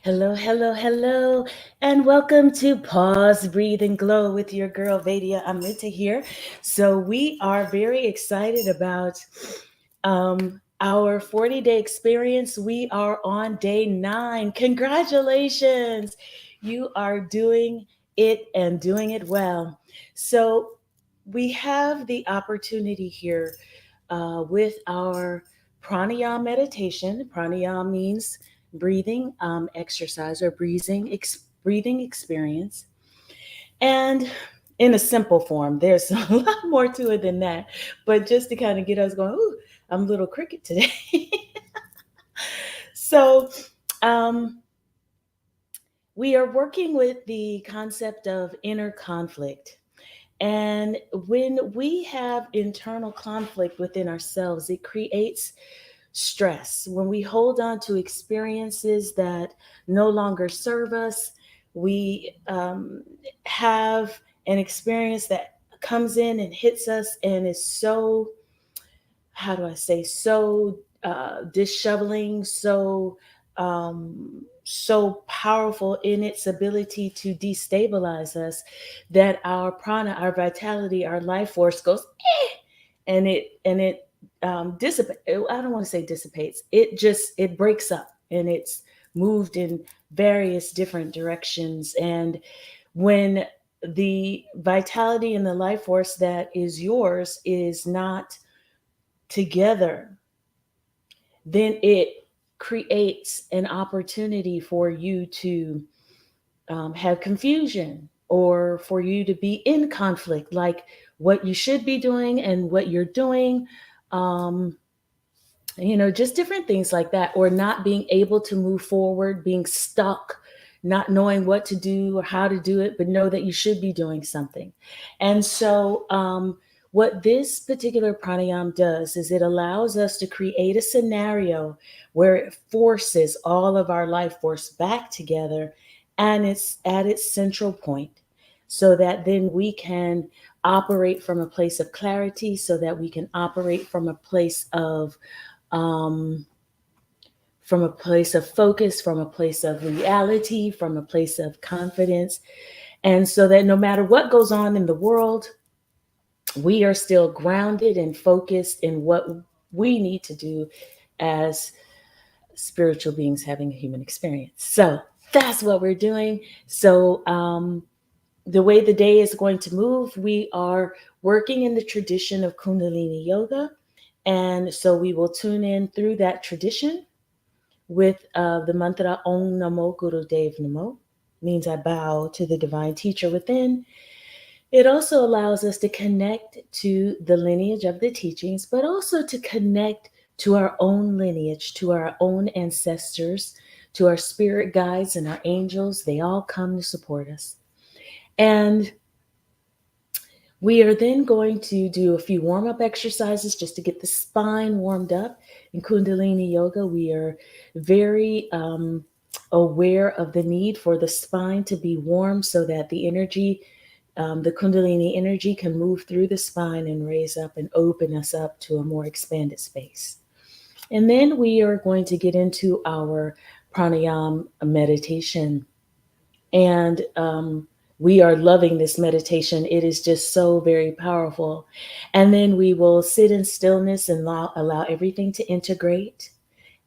Hello, hello, hello, and welcome to Pause, Breathe, and Glow with your girl Vadia Amrita here. So we are very excited about our 40-day experience. We are on day 9. Congratulations! You are doing it and doing it well. So we have the opportunity here with our pranayama meditation. Pranayama means breathing exercise or breathing experience. And in a simple form, there's a lot more to it than that. But just to kind of get us going, ooh, I'm a little cricket today. So we are working with the concept of inner conflict. And when we have internal conflict within ourselves, it creates stress. When we hold on to experiences that no longer serve us, we have an experience that comes in and hits us and is so, how do I say, so disheveling, so powerful in its ability to destabilize us that our prana, our vitality, our life force goes and it dissipates. I don't want to say dissipates. It breaks up and it's moved in various different directions. And when the vitality and the life force that is yours is not together, then it creates an opportunity for you to have confusion or for you to be in conflict, like what you should be doing and what you're doing. Um, just different things like that, or not being able to move forward, being stuck, not knowing what to do or how to do it, but know that you should be doing something. And so, what this particular pranayama does is it allows us to create a scenario where it forces all of our life force back together and it's at its central point so that then we can operate from a place of clarity, so that we can operate um, from a place of focus, from a place of reality, from a place of confidence. And so that no matter what goes on in the world, we are still grounded and focused in what we need to do as spiritual beings having a human experience. So that's what we're doing. So, the way the day is going to move, we are working in the tradition of Kundalini Yoga. And so we will tune in through that tradition with the mantra Om Namo Guru Dev Namo, means I bow to the divine teacher within. It also allows us to connect to the lineage of the teachings, but also to connect to our own lineage, to our own ancestors, to our spirit guides and our angels. They all come to support us. And we are then going to do a few warm-up exercises just to get the spine warmed up. In Kundalini Yoga, we are very aware of the need for the spine to be warm so that the energy, the Kundalini energy, can move through the spine and raise up and open us up to a more expanded space. And then we are going to get into our pranayama meditation. And we are loving this meditation. It is just so very powerful. And then we will sit in stillness and allow everything to integrate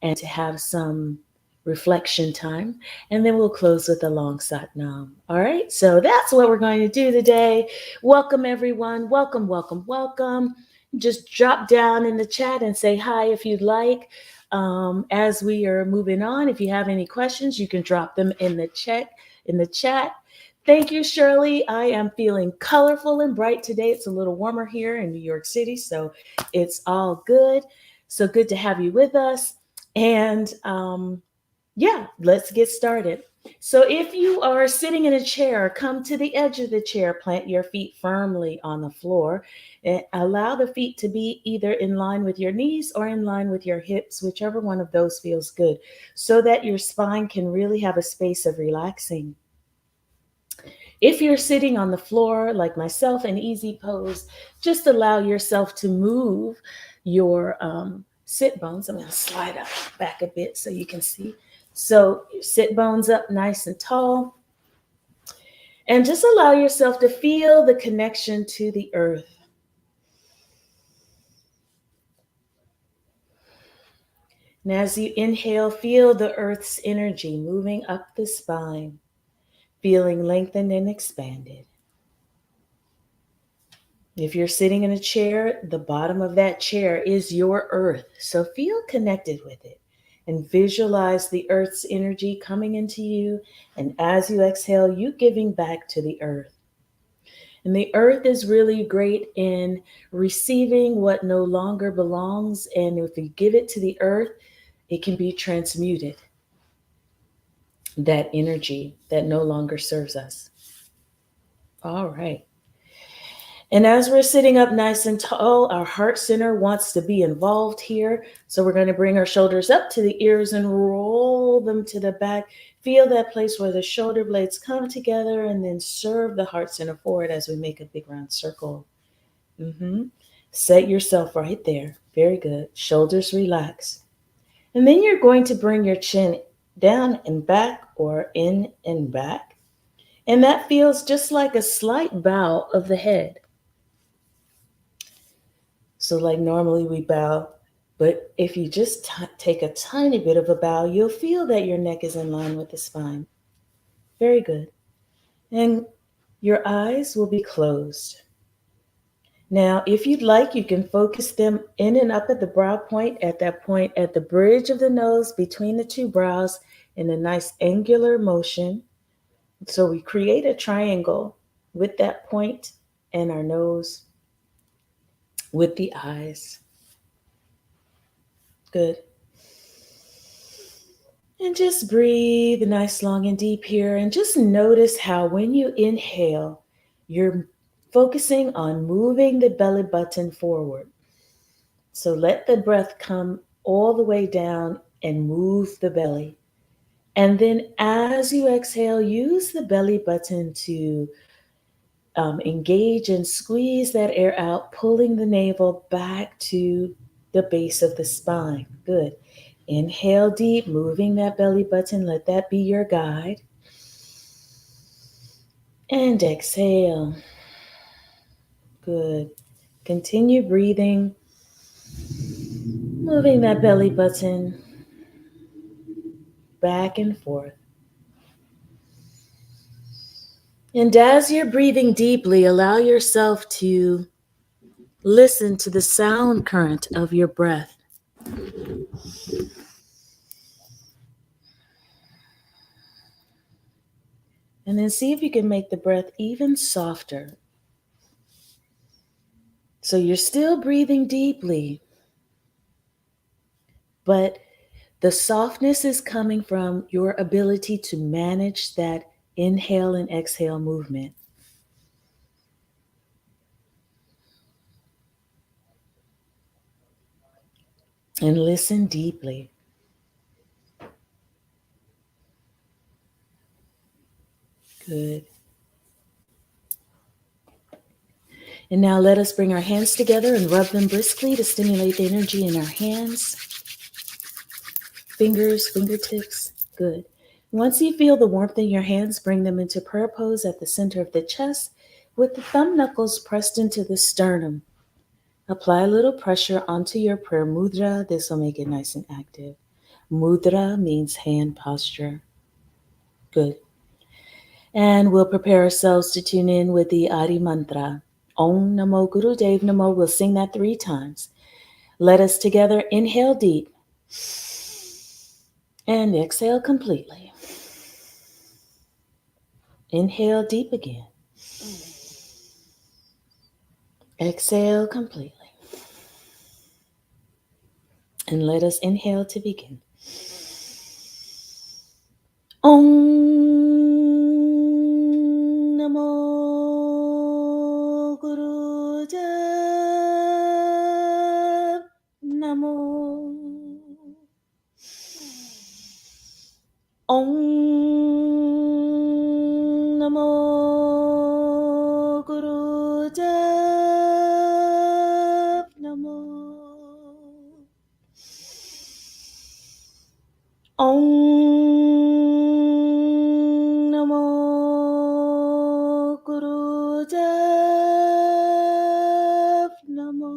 and to have some reflection time. And then we'll close with a long sat nam. All right. So that's what we're going to do today. Welcome, everyone. Welcome, welcome, welcome. Just drop down in the chat and say hi if you'd like. As we are moving on, if you have any questions, you can drop them in the chat. Thank you, Shirley. I am feeling colorful and bright today. It's a little warmer here in New York City, so it's all good. So good to have you with us. And yeah, let's get started. So if you are sitting in a chair, come to the edge of the chair, plant your feet firmly on the floor, and allow the feet to be either in line with your knees or in line with your hips, whichever one of those feels good, so that your spine can really have a space of relaxing. If you're sitting on the floor like myself, an easy pose, just allow yourself to move your sit bones. I'm going to slide up back a bit so you can see. So your sit bones up nice and tall. And just allow yourself to feel the connection to the earth. And as you inhale, feel the earth's energy moving up the spine, feeling lengthened and expanded. If you're sitting in a chair, the bottom of that chair is your earth. So feel connected with it and visualize the earth's energy coming into you. And as you exhale, you giving back to the earth. And the earth is really great in receiving what no longer belongs. And if you give it to the earth, it can be transmuted. That energy that no longer serves us. All right. And as we're sitting up nice and tall, our heart center wants to be involved here. So we're going to bring our shoulders up to the ears and roll them to the back. Feel that place where the shoulder blades come together and then serve the heart center forward as we make a big round circle. Set yourself right there. Very good. Shoulders relax. And then you're going to bring your chin down and back or in and back. And that feels just like a slight bow of the head. So like normally we bow, but if you just take a tiny bit of a bow, you'll feel that your neck is in line with the spine. Very good. And your eyes will be closed. Now, if you'd like, you can focus them in and up at the brow point, at that point at the bridge of the nose between the two brows in a nice angular motion. So we create a triangle with that point and our nose with the eyes. Good. And just breathe nice, long, and deep here. And just notice how when you inhale, you're focusing on moving the belly button forward. So let the breath come all the way down and move the belly. And then as you exhale, use the belly button to engage and squeeze that air out, pulling the navel back to the base of the spine. Good. Inhale deep, moving that belly button. Let that be your guide. And exhale. Good. Continue breathing, moving that belly button back and forth. And as you're breathing deeply, allow yourself to listen to the sound current of your breath. And then see if you can make the breath even softer. So you're still breathing deeply, but the softness is coming from your ability to manage that inhale and exhale movement. And listen deeply. Good. And now let us bring our hands together and rub them briskly to stimulate the energy in our hands, fingers, fingertips. Good. Once you feel the warmth in your hands, bring them into prayer pose at the center of the chest with the thumb knuckles pressed into the sternum. Apply a little pressure onto your prayer mudra. This will make it nice and active. Mudra means hand posture. Good. And we'll prepare ourselves to tune in with the Adi Mantra. Om Namo Guru Dev Namo. We'll sing that 3 times. Let us together inhale deep and exhale completely. Inhale deep again. Exhale completely. And let us inhale to begin. Om Namo Gurudev Namo. Om Namo Gurudev Namo. Om Namo Gurudev Namo.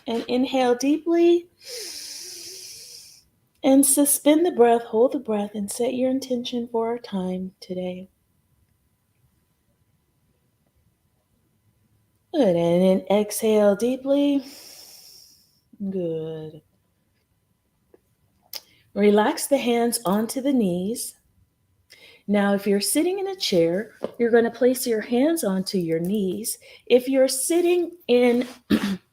And inhale deeply and suspend the breath, hold the breath, and set your intention for our time today. Good. And then exhale deeply. Good. Relax the hands onto the knees. Now, if you're sitting in a chair, you're going to place your hands onto your knees. If you're sitting in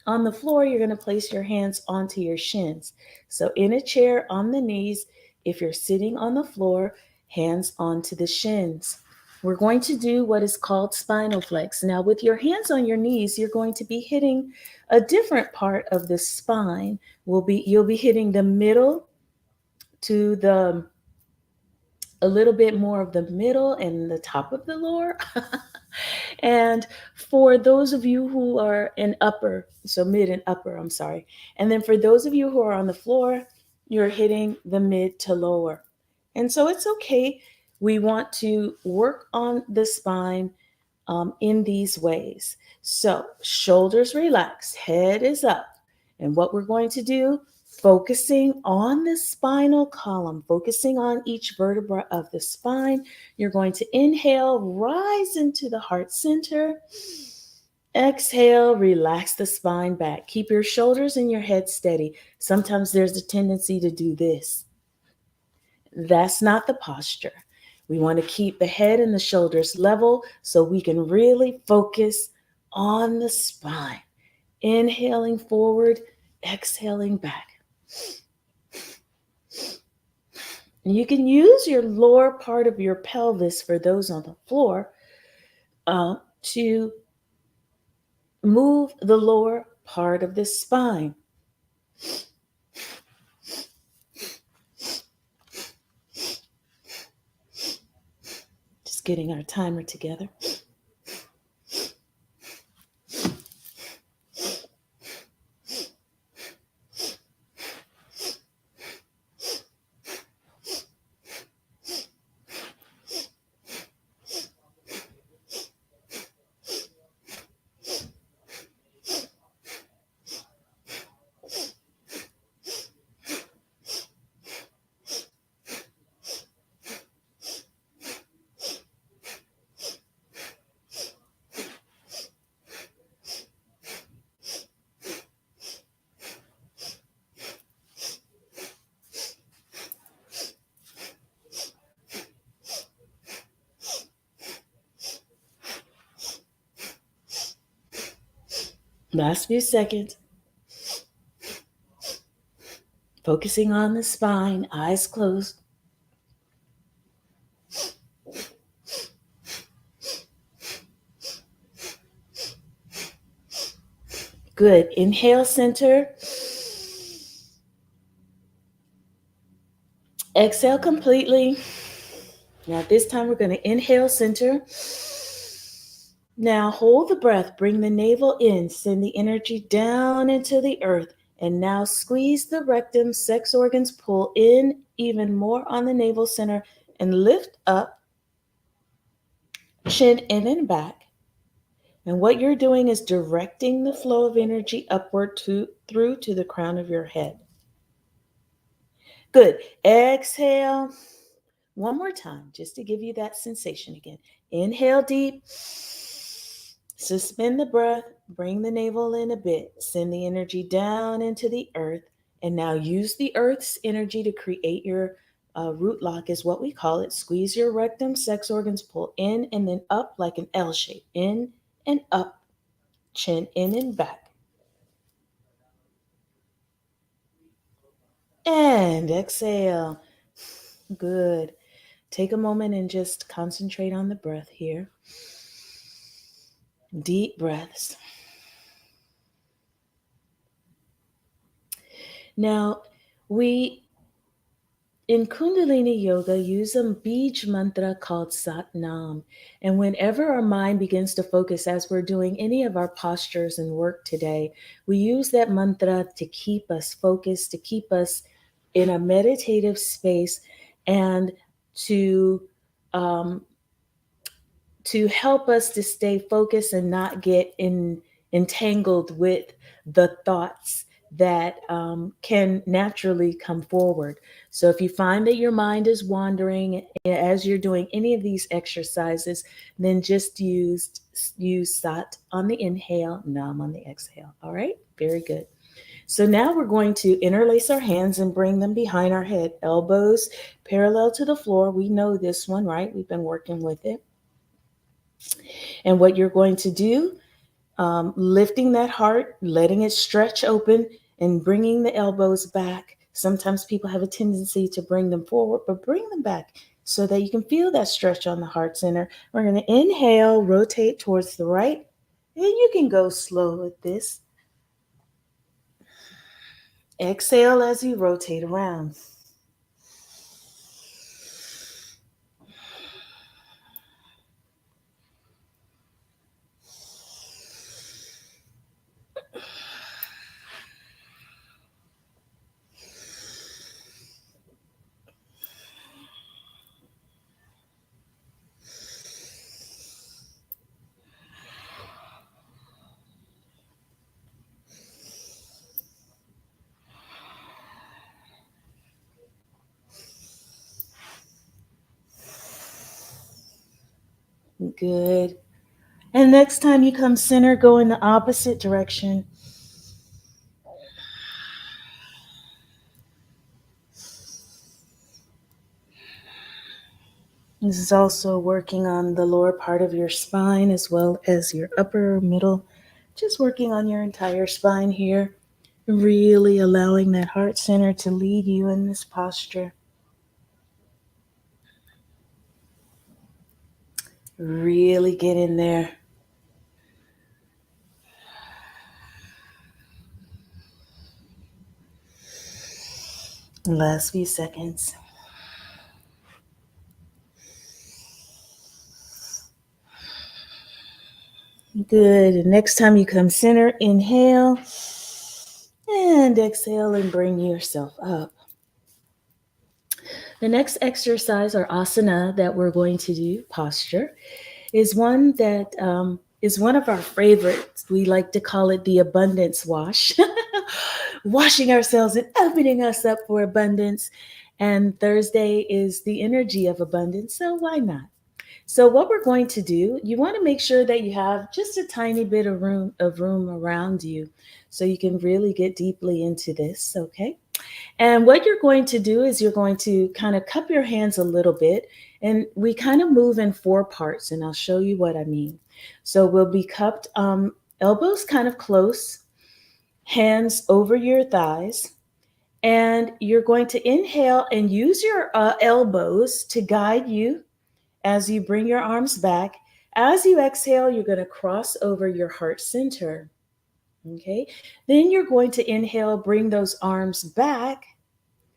on the floor, you're going to place your hands onto your shins. So in a chair on the knees, if you're sitting on the floor, hands onto the shins. We're going to do what is called spinal flex. Now, with your hands on your knees, you're going to be hitting a different part of the spine. You'll be hitting the middle to a little bit more of the middle and the top of the lower. And for those of you who are in upper, so mid and upper, I'm sorry. And then for those of you who are on the floor, you're hitting the mid to lower. And so it's okay. We want to work on the spine in these ways. So shoulders relaxed, head is up. And what we're going to do, focusing on the spinal column, focusing on each vertebra of the spine, you're going to inhale, rise into the heart center. Exhale, relax the spine back. Keep your shoulders and your head steady. Sometimes there's a tendency to do this. That's not the posture. We want to keep the head and the shoulders level so we can really focus on the spine. Inhaling forward, exhaling back. You can use your lower part of your pelvis for those on the floor to move the lower part of the spine. Just getting our timer together. Last few seconds. Focusing on the spine, eyes closed. Good. Inhale, center. Exhale completely. Now, this time we're going to inhale, center. Now, hold the breath. Bring the navel in. Send the energy down into the earth. And now squeeze the rectum, sex organs, pull in even more on the navel center and lift up, chin in and back. And what you're doing is directing the flow of energy upward through to the crown of your head. Good. Exhale. One more time, just to give you that sensation again. Inhale deep. Suspend the breath. Bring the navel in a bit. Send the energy down into the earth. And now use the earth's energy to create your root lock, is what we call it. Squeeze your rectum, sex organs, pull in and then up like an L shape. In and up. Chin in and back. And exhale. Good. Take a moment and just concentrate on the breath here. Deep breaths. Now, we in Kundalini Yoga use a Bij mantra called Sat Nam. And whenever our mind begins to focus, as we're doing any of our postures and work today, we use that mantra to keep us focused, to keep us in a meditative space, and to um, to help us to stay focused and not get entangled with the thoughts that can naturally come forward. So if you find that your mind is wandering as you're doing any of these exercises, then just use Sat on the inhale, Nam on the exhale. All right, very good. So now we're going to interlace our hands and bring them behind our head, elbows parallel to the floor. We know this one, right? We've been working with it. And what you're going to do, lifting that heart, letting it stretch open, and bringing the elbows back. Sometimes people have a tendency to bring them forward, but bring them back so that you can feel that stretch on the heart center. We're going to inhale, rotate towards the right, and you can go slow with this. Exhale as you rotate around. Good. And next time you come center, go in the opposite direction. This is also working on the lower part of your spine as well as your upper, middle, just working on your entire spine here. Really allowing that heart center to lead you in this posture. Really get in there. Last few seconds. Good. Next time you come center, inhale and exhale and bring yourself up. The next exercise or asana that we're going to do, posture, is one that is one of our favorites. We like to call it the abundance wash, washing ourselves and opening us up for abundance. And Thursday is the energy of abundance, so why not? So what we're going to do, you want to make sure that you have just a tiny bit of room around you so you can really get deeply into this, okay? And what you're going to do is you're going to kind of cup your hands a little bit, and we kind of move in four parts, and I'll show you what I mean. So we'll be cupped, elbows kind of close, hands over your thighs, and you're going to inhale and use your elbows to guide you as you bring your arms back. As you exhale, you're going to cross over your heart center. Okay. Then you're going to inhale, bring those arms back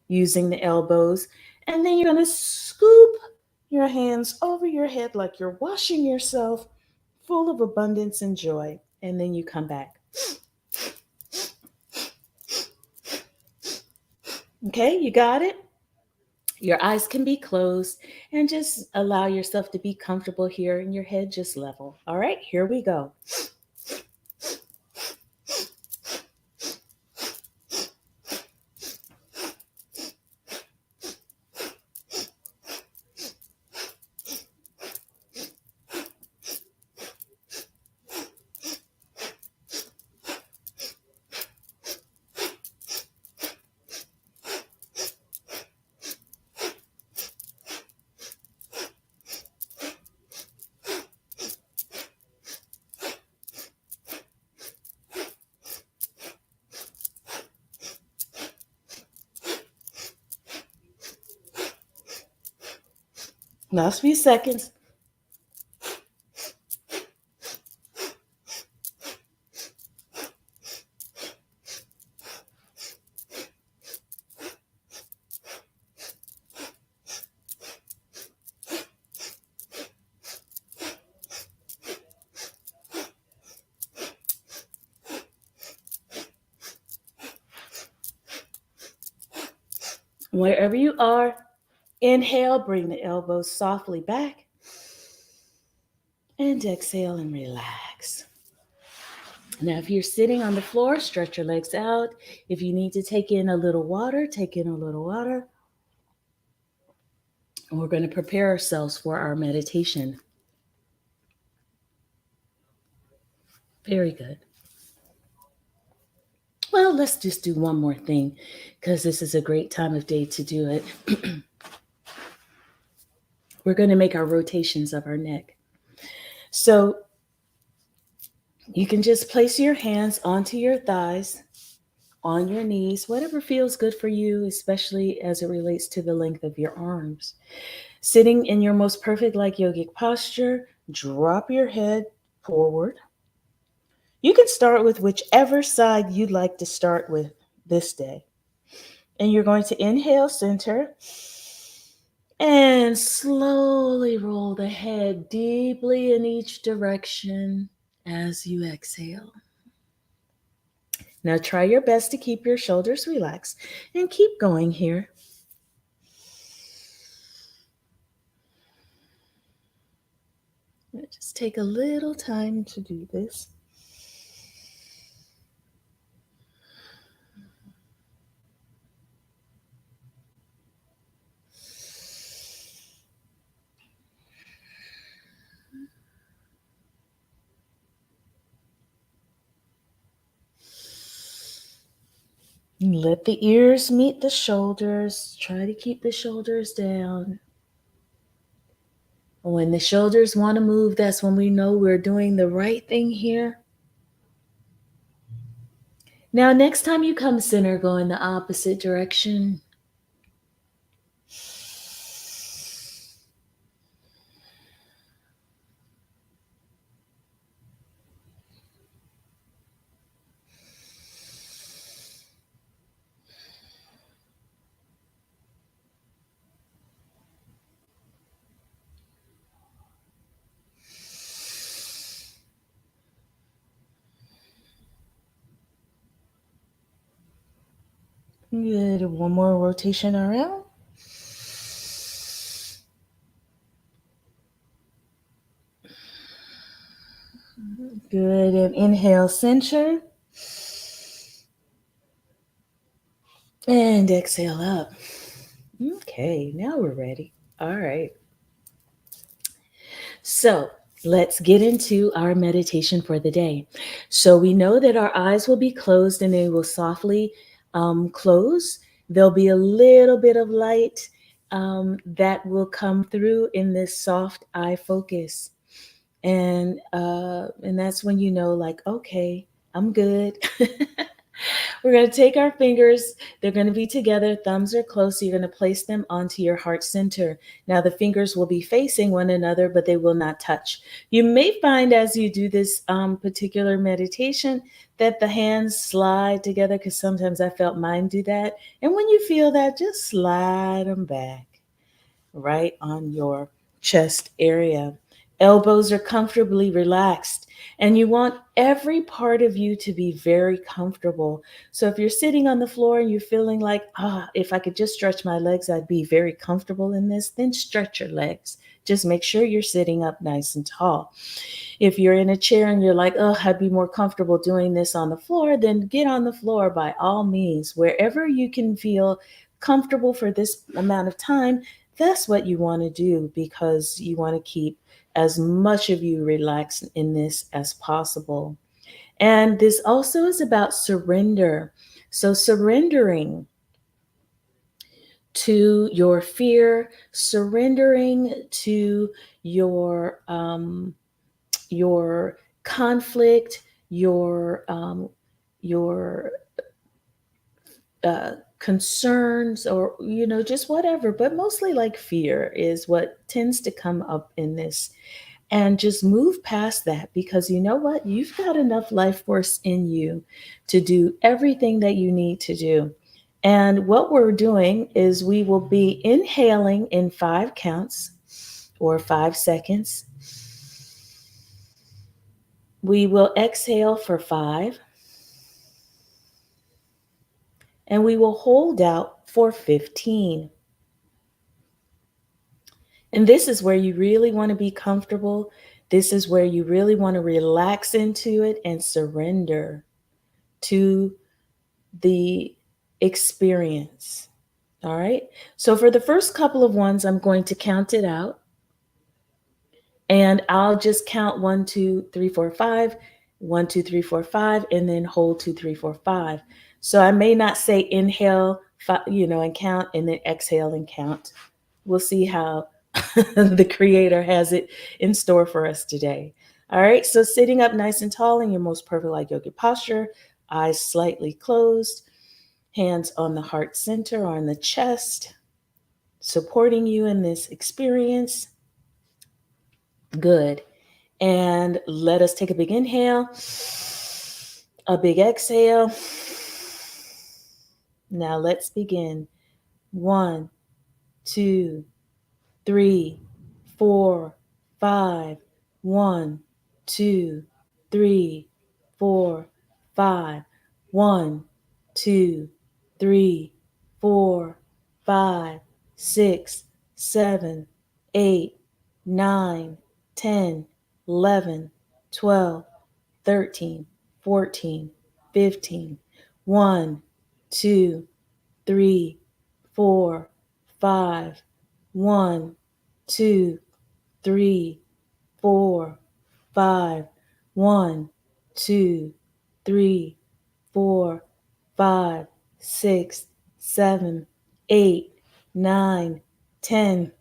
using the elbows, and then you're going to scoop your hands over your head like you're washing yourself full of abundance and joy. And then you come back. Okay, you got it? Your eyes can be closed and just allow yourself to be comfortable here and your head just level. All right, here we go. Last few seconds. Wherever you are, inhale, bring the elbows softly back. And exhale and relax. Now, if you're sitting on the floor, stretch your legs out. If you need to take in a little water, take in a little water. And we're going to prepare ourselves for our meditation. Very good. Well, let's just do one more thing because this is a great time of day to do it. We're going to make our rotations of our neck. So you can just place your hands onto your thighs, on your knees, whatever feels good for you, especially as it relates to the length of your arms. Sitting in your most perfect like yogic posture, drop your head forward. You can start with whichever side you'd like to start with this day. And you're going to inhale center and slowly roll the head deeply in each direction as you exhale. Now try your best to keep your shoulders relaxed and keep going here. Just take a little time to do this. Let the ears meet the shoulders. Try to keep the shoulders down. When the shoulders want to move, that's when we know we're doing the right thing here. Now, next time you come center, go in the opposite direction. Good. One more rotation around. Good. And inhale, center. And exhale up. Okay, now we're ready. All right. So let's get into our meditation for the day. So we know that our eyes will be closed and they will softly close. There'll be a little bit of light that will come through in this soft eye focus. And that's when you know, like, okay, I'm good. We're going to take our fingers. They're going to be together. Thumbs are close. So you're going to place them onto your heart center. Now the fingers will be facing one another, but they will not touch. You may find as you do this particular meditation that the hands slide together, because sometimes I felt mine do that. And when you feel that, just slide them back right on your chest area. Elbows are comfortably relaxed, and you want every part of you to be very comfortable. So if you're sitting on the floor and you're feeling like, if I could just stretch my legs, I'd be very comfortable in this, then stretch your legs. Just make sure you're sitting up nice and tall. If you're in a chair and you're like, I'd be more comfortable doing this on the floor, then get on the floor by all means. Wherever you can feel comfortable for this amount of time, that's what you want to do, because you want to keep as much of you relaxed in this as possible. And this also is about surrender. So surrendering to your fear, surrendering to your conflict, your concerns or, just whatever, but mostly like fear is what tends to come up in this. And just move past that, because you know what? You've got enough life force in you to do everything that you need to do. And what we're doing is we will be inhaling in 5 counts or 5 seconds. We will exhale for 5, and we will hold out for 15. And this is where you really want to be comfortable. This is where you really want to relax into it and surrender to the experience. All right. So for the first couple of ones, I'm going to count it out. And I'll just count 1, 2, 3, 4, 5, 1, 2, 3, 4, 5, and then hold 2, 3, 4, 5. So I may not say inhale, and count, and then exhale and count. We'll see how the creator has it in store for us today. All right. So sitting up nice and tall in your most perfect like yoga posture, eyes slightly closed, hands on the heart center or on the chest, supporting you in this experience. Good. And let us take a big inhale, a big exhale. Now let's begin. 1, 2, 3, 4, 5. 1, 2, 3, 4, 5. 1, 2, 3, 4, 5, 6, 7, 8, 9, 10, 11, 12, 13, 14, 15. 1, 2, 3, 4, 5. 1, 2, 3, 4, 5. 1, 2, 3, 4, 5, 6, 7, 8, 9, 10,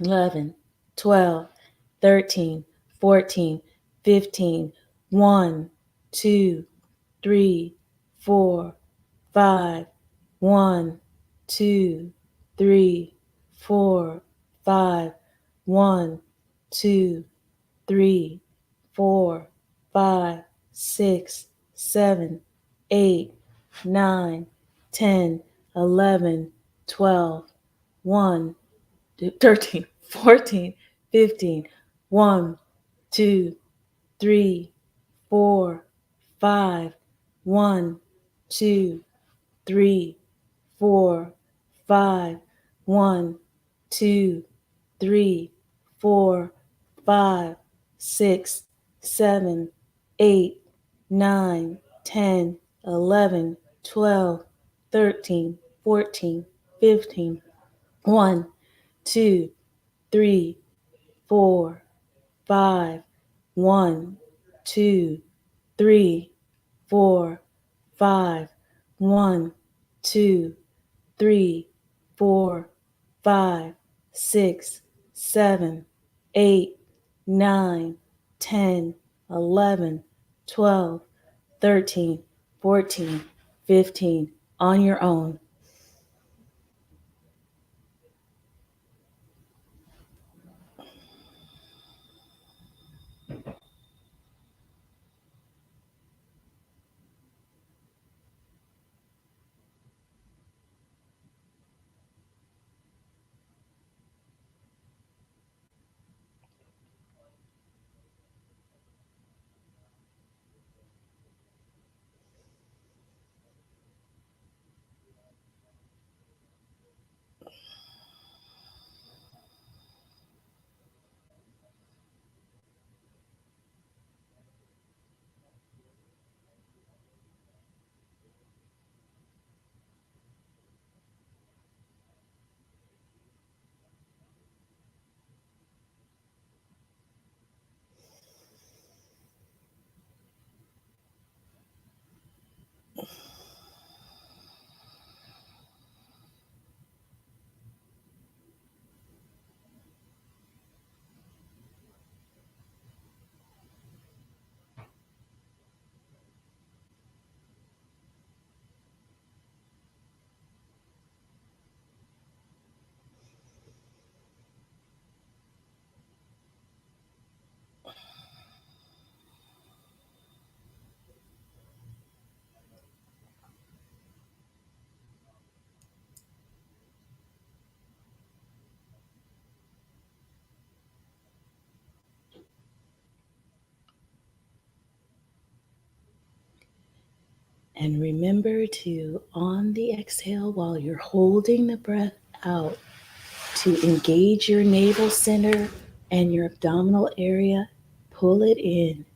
11, 12, 13, 14, 15. 1, 2, 3, 4, 5. 1, 2, 3, 4, 5. 1, 2, 3, 4, 5, 6, 7, 8, 9, 10, 11, 12, 1, 13, 14, 15. 1, 2, 3, 4, 5. 1, 2, 3, 4, 5. 1, 2, 3, 4, 5, 6, 7, 8, 9, 10, 11, 12, 13, 14, 15. 1, 2, 3, 4, 5. 1, 2, 3, 4, 5. 1, 2, 3, 4, 5, 6, 7, 8, 9, 10, 11, 12, 13, 14, 15. On your own. And remember to, on the exhale, while you're holding the breath out, to engage your navel center and your abdominal area. Pull it in.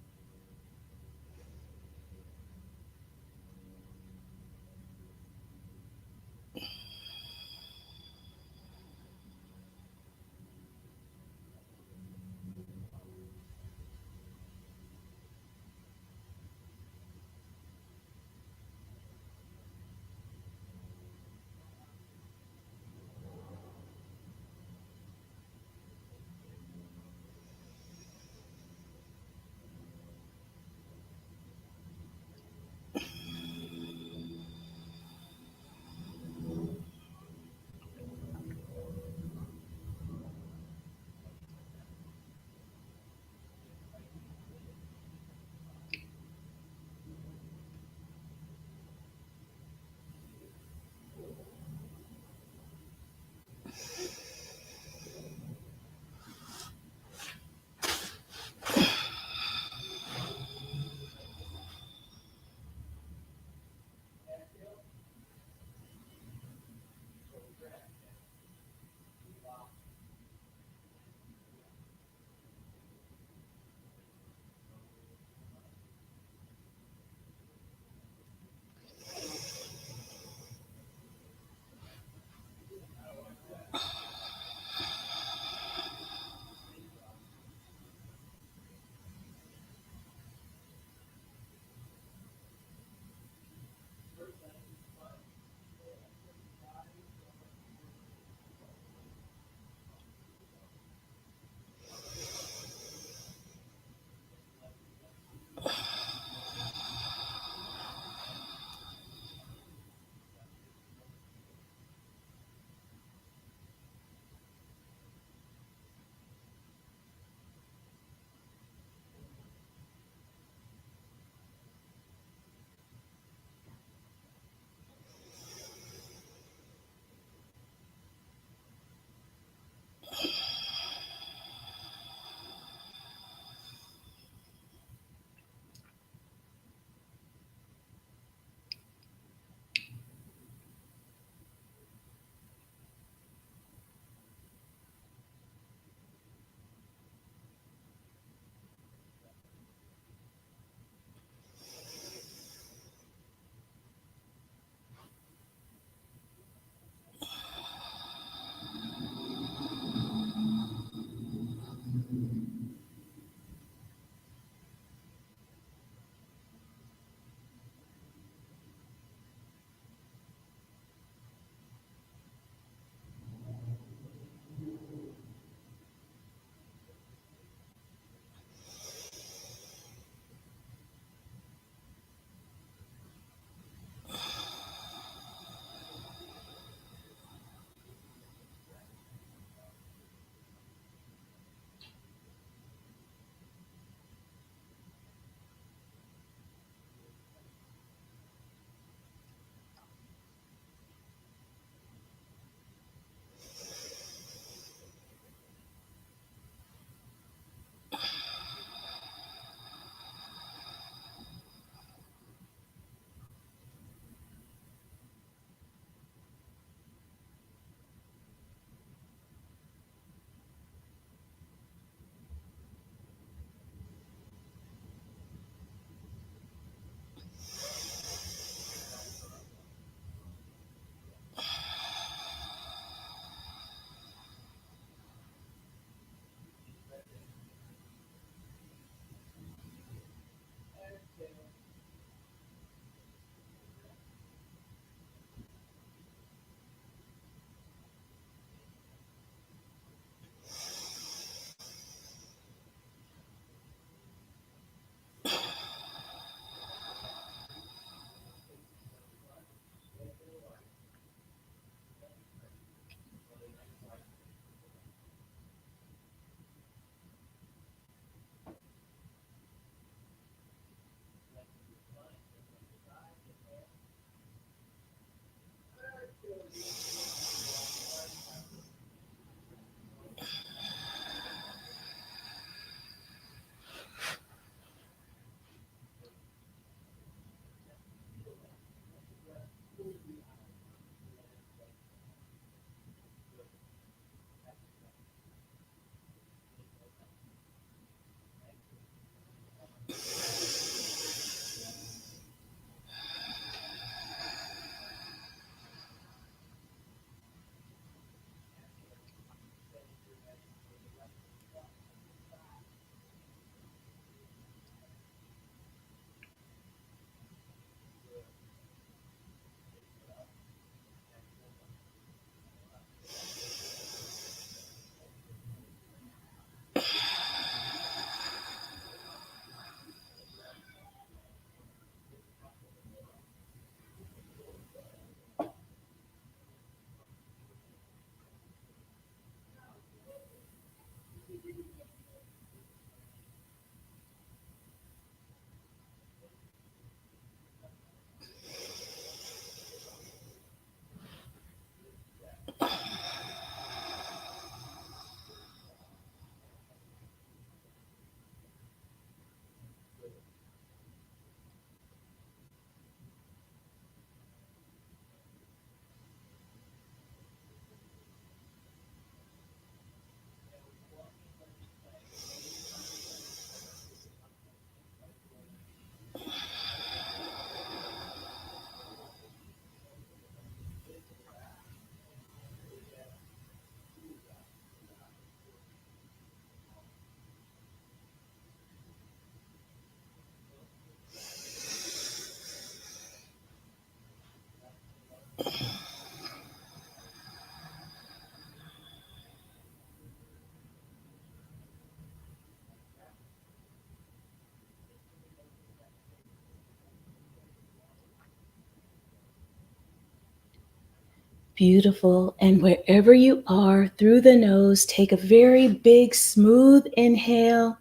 Beautiful. And wherever you are, through the nose, take a very big, smooth inhale.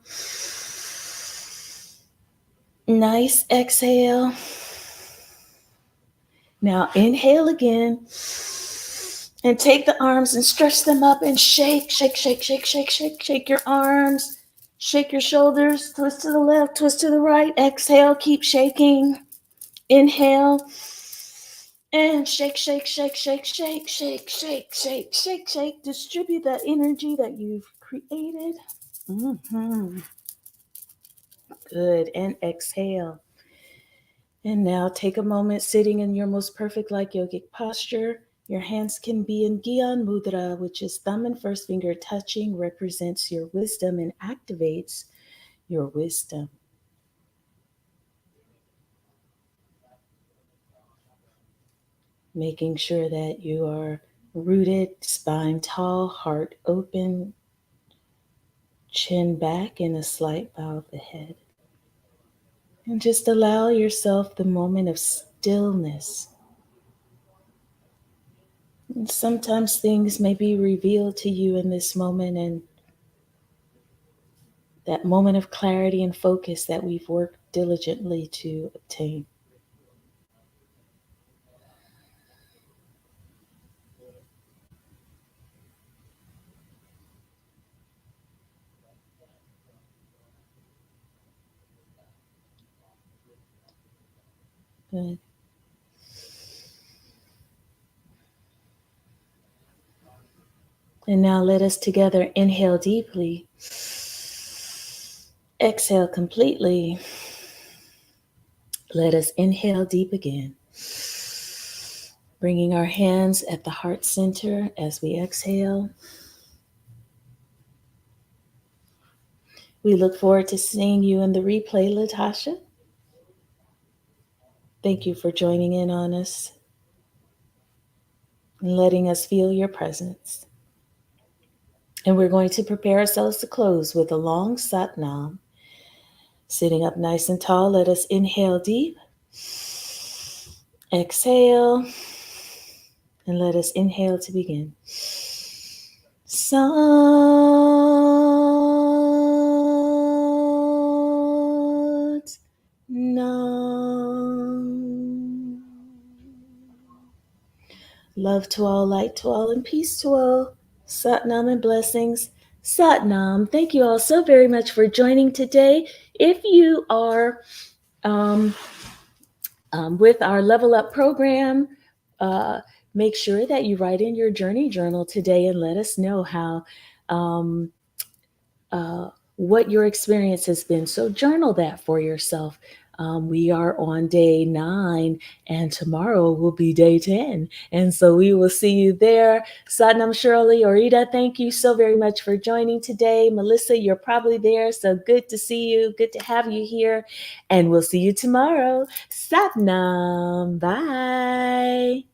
Nice exhale. Now inhale again. And take the arms and stretch them up and shake, shake, shake, shake, shake, shake, shake your arms. Shake your shoulders. Twist to the left, twist to the right. Exhale, keep shaking. Inhale. And shake, shake, shake, shake, shake, shake, shake, shake, shake, shake. Distribute that energy that you've created. Good. And exhale. And now take a moment sitting in your most perfect like yogic posture. Your hands can be in Gyan Mudra, which is thumb and first finger touching, represents your wisdom and activates your wisdom. Making sure that you are rooted, spine tall, heart open, chin back, and a slight bow of the head. And just allow yourself the moment of stillness. And sometimes things may be revealed to you in this moment, and that moment of clarity and focus that we've worked diligently to obtain. Good. And now let us together inhale deeply. Exhale completely. Let us inhale deep again. Bringing our hands at the heart center as we exhale. We look forward to seeing you in the replay, Latasha. Thank you for joining in on us and letting us feel your presence. And we're going to prepare ourselves to close with a long Sat Nam. Sitting up nice and tall, let us inhale deep. Exhale. And let us inhale to begin. Sat Nam. Love to all, light to all, and peace to all. Sat Nam and blessings. Sat Nam. Thank you all so very much for joining today. If you are with our Level Up program, make sure that you write in your journey journal today and let us know how what your experience has been. So journal that for yourself. We are on day 9 and tomorrow will be day 10. And so we will see you there. Satnam, Shirley, Orita, thank you so very much for joining today. Melissa, you're probably there. So good to see you. Good to have you here. And we'll see you tomorrow. Satnam. Bye.